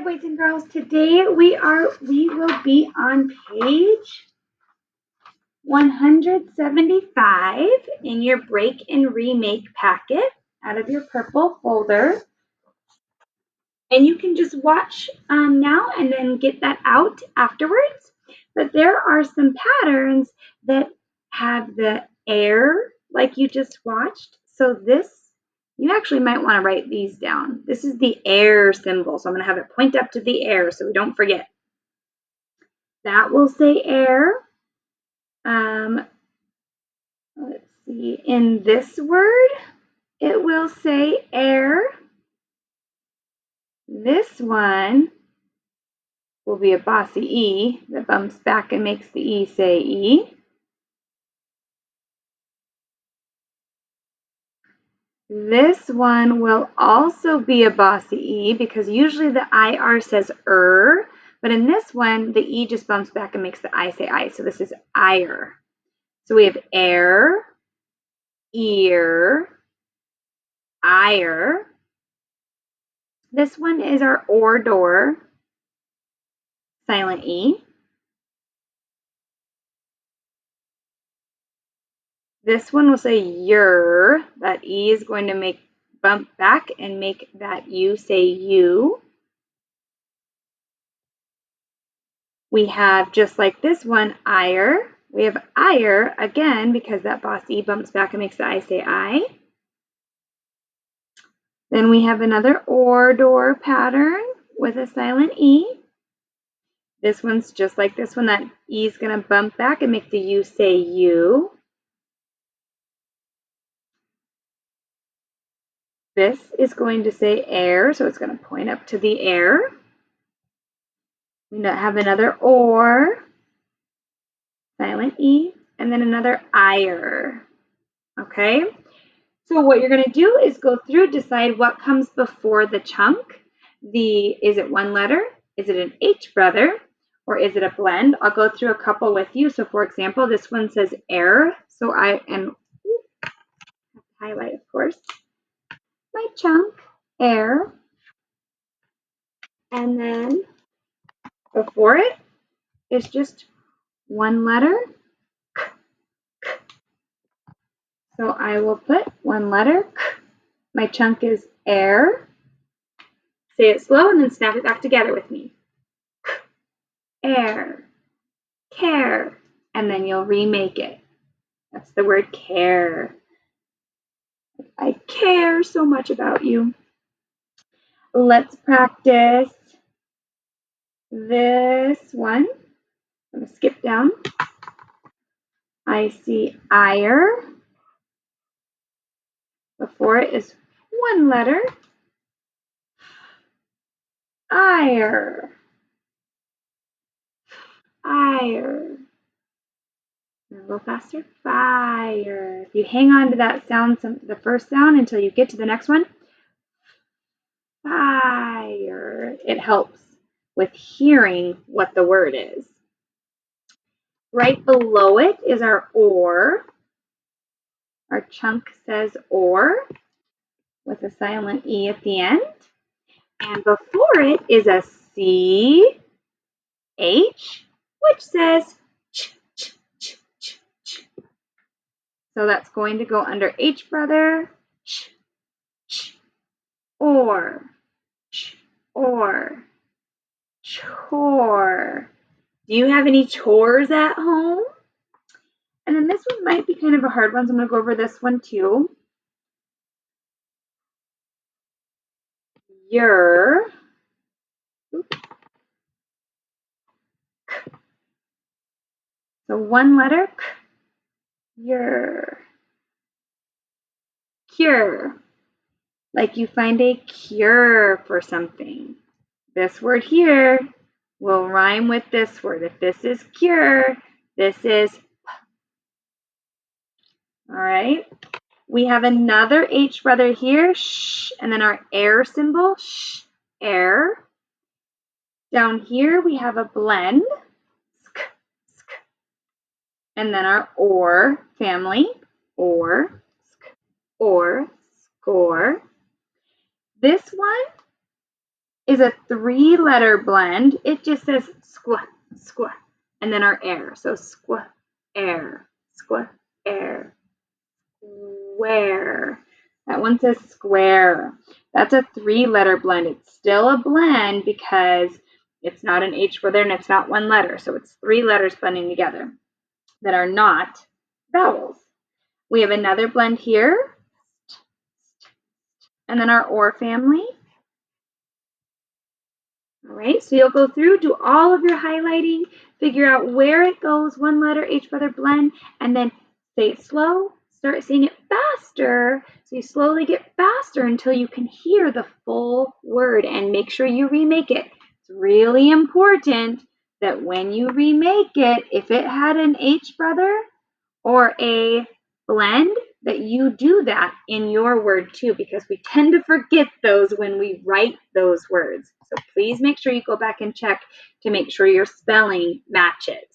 boys and girls. Today we will be on page 175 in your break and remake packet out of your purple folder. And you can just watch now and then get that out afterwards. But there are some patterns that have the air like you just watched. So you actually might want to write these down. This is the air symbol. So I'm going to have it point up to the air so we don't forget. That will say air. Let's see. In this word, it will say air. This one will be a bossy E that bumps back and makes the E say E. This one will also be a bossy E because usually the IR says but in this one, the E just bumps back and makes the I say I. So this is ire. So we have air, ear, ire. This one is our or door, silent E. This one will say your. That E is going to bump back and make that U say you. We have, just like this one, ire. We have ire again because that boss E bumps back and makes the I say I. Then we have another or door pattern with a silent E. This one's just like this one. That E is going to bump back and make the U say you. This is going to say air, so it's going to point up to the air. We have another or, silent E, and then another ire. Okay? So what you're going to do is go through, decide what comes before the chunk. Is it one letter? Is it an H brother? Or is it a blend? I'll go through a couple with you. So for example, this one says air. So highlight, of course. My chunk, air. And then before it is just one letter. So I will put one letter. My chunk is air. Say it slow and then snap it back together with me. Air, care, and then you'll remake it. That's the word care. I care so much about you. Let's practice this one. I'm going to skip down. I see ire. Before it is one letter. Ire. Ire. A little faster. Fire. If you hang on to that sound, the first sound, until you get to the next one, fire. It helps with hearing what the word is. Right below it is our or. Our chunk says or with a silent E at the end. And before it is a C, H, which says ch, ch, ch, ch, ch. So that's going to go under H brother, ch, ch, or, ch, or, chore. Do you have any chores at home? And then this one might be kind of a hard one, so I'm going to go over this one too. Your. So one letter, k, your. Cure. Like you find a cure for something. This word here will rhyme with this word. If this is cure, this is p. All right. We have another H brother here, sh, and then our air symbol, sh, air. Down here we have a blend, sk, sk, and then our or family, or, sk, or, score. This one is a 3-letter blend. It just says squa, squa, and then our air. So squa, air, squa, air, square. That one says square. That's a 3-letter blend. It's still a blend because it's not an H brother and it's not one letter. So it's 3 letters blending together that are not vowels. We have another blend here. And then our or family. All right, so you'll go through, do all of your highlighting, figure out where it goes, 1 letter, H brother blend, and then say it slow, start saying it faster. So you slowly get faster until you can hear the full word, and make sure you remake it. It's really important that when you remake it, if it had an H brother or a blend, that you do that in your word too, because we tend to forget those when we write those words. So please make sure you go back and check to make sure your spelling matches.